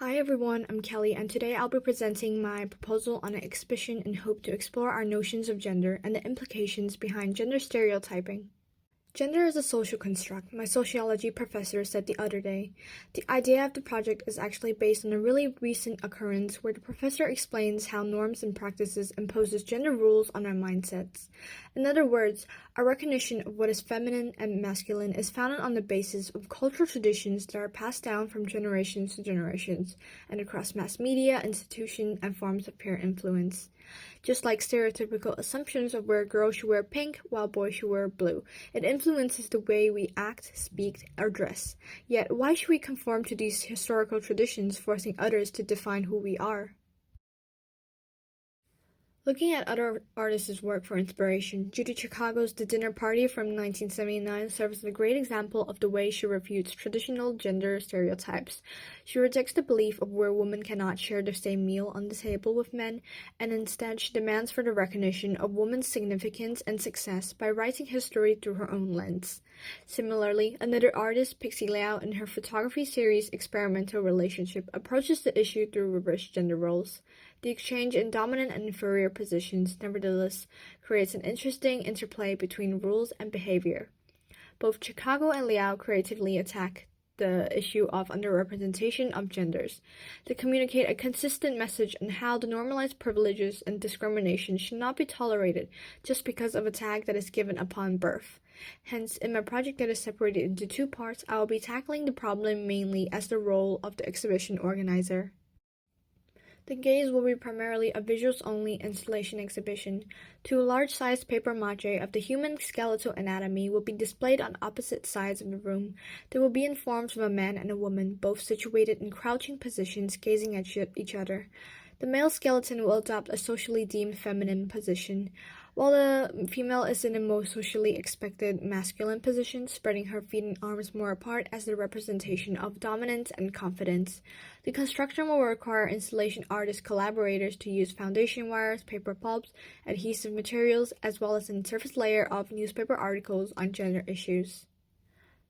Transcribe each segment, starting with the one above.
Hi everyone, I'm Kelly, and today I'll be presenting my proposal on an exhibition and hope to explore our notions of gender and the implications behind gender stereotyping. Gender is a social construct, my sociology professor said the other day. The idea of the project is actually based on a really recent occurrence where the professor explains how norms and practices imposes gender rules on our mindsets. In other words, our recognition of what is feminine and masculine is founded on the basis of cultural traditions that are passed down from generations to generations and across mass media, institutions, and forms of peer influence. Just like stereotypical assumptions of where girls should wear pink while boys should wear blue, it influences the way we act, speak, or dress. Yet, why should we conform to these historical traditions, forcing others to define who we are? Looking at other artists' work for inspiration, Judy Chicago's The Dinner Party from 1979 serves as a great example of the way she refutes traditional gender stereotypes. She rejects the belief of where women cannot share the same meal on the table with men, and instead she demands for the recognition of women's significance and success by writing history through her own lens. Similarly, another artist, Pixie Liao, in her photography series Experimental Relationship, approaches the issue through reverse gender roles. The exchange in dominant and inferior positions, nevertheless, creates an interesting interplay between rules and behavior. Both Chicago and Liao creatively attack the issue of underrepresentation of genders. They communicate a consistent message on how the normalized privileges and discrimination should not be tolerated just because of a tag that is given upon birth. Hence, in my project that is separated into two parts, I will be tackling the problem mainly as the role of the exhibition organizer. The gaze will be primarily a visuals-only installation exhibition. Two large-sized paper mache of the human skeletal anatomy will be displayed on opposite sides of the room. They will be in forms of a man and a woman, both situated in crouching positions gazing at each other. The male skeleton will adopt a socially deemed feminine position, while the female is in a more socially expected masculine position, spreading her feet and arms more apart as the representation of dominance and confidence. The construction will require installation artist collaborators to use foundation wires, paper pulps, adhesive materials, as well as a surface layer of newspaper articles on gender issues.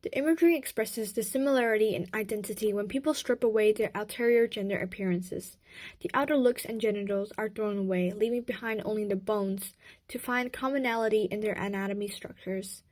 The imagery expresses the similarity in identity when people strip away their ulterior gender appearances. The outer looks and genitals are thrown away, leaving behind only the bones to find commonality in their anatomy structures.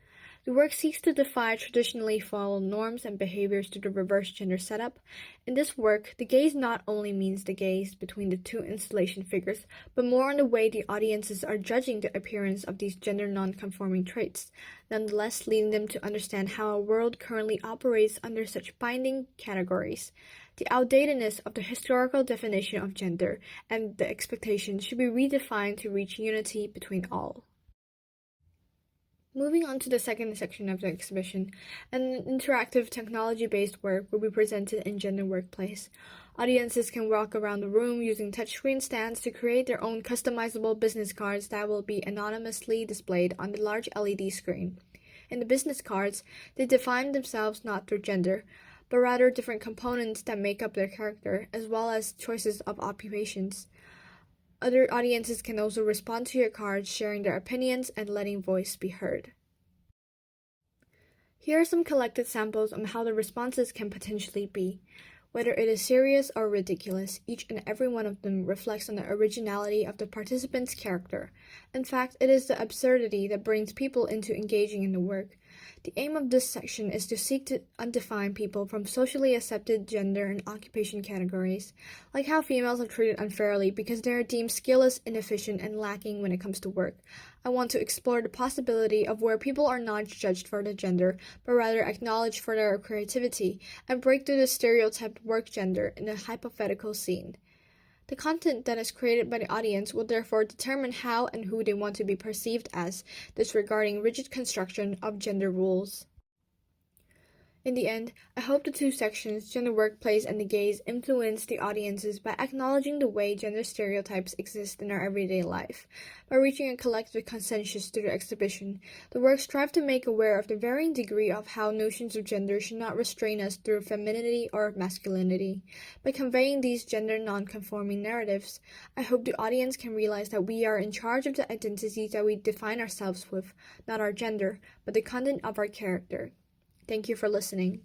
The work seeks to defy traditionally followed norms and behaviors to the reverse gender setup. In this work, the gaze not only means the gaze between the two installation figures, but more on the way the audiences are judging the appearance of these gender non-conforming traits, nonetheless leading them to understand how our world currently operates under such binding categories. The outdatedness of the historical definition of gender and the expectation should be redefined to reach unity between all. Moving on to the second section of the exhibition, an interactive technology-based work will be presented in Gender Workplace. Audiences can walk around the room using touchscreen stands to create their own customizable business cards that will be anonymously displayed on the large LED screen. In the business cards, they define themselves not through gender, but rather different components that make up their character, as well as choices of occupations. Other audiences can also respond to your cards, sharing their opinions and letting voice be heard. Here are some collected samples on how the responses can potentially be. Whether it is serious or ridiculous, each and every one of them reflects on the originality of the participant's character. In fact, it is the absurdity that brings people into engaging in the work. The aim of this section is to seek to undefine people from socially accepted gender and occupation categories, like how females are treated unfairly because they are deemed skillless, inefficient, and lacking when it comes to work. I want to explore the possibility of where people are not judged for their gender, but rather acknowledged for their creativity, and break through the stereotyped work gender in a hypothetical scene. The content that is created by the audience will therefore determine how and who they want to be perceived as, disregarding rigid construction of gender rules. In the end, I hope the two sections, Gender Workplace and the Gaze, influence the audiences by acknowledging the way gender stereotypes exist in our everyday life. By reaching a collective consensus through the exhibition, the work strive to make aware of the varying degree of how notions of gender should not restrain us through femininity or masculinity. By conveying these gender non-conforming narratives, I hope the audience can realize that we are in charge of the identities that we define ourselves with, not our gender, but the content of our character. Thank you for listening.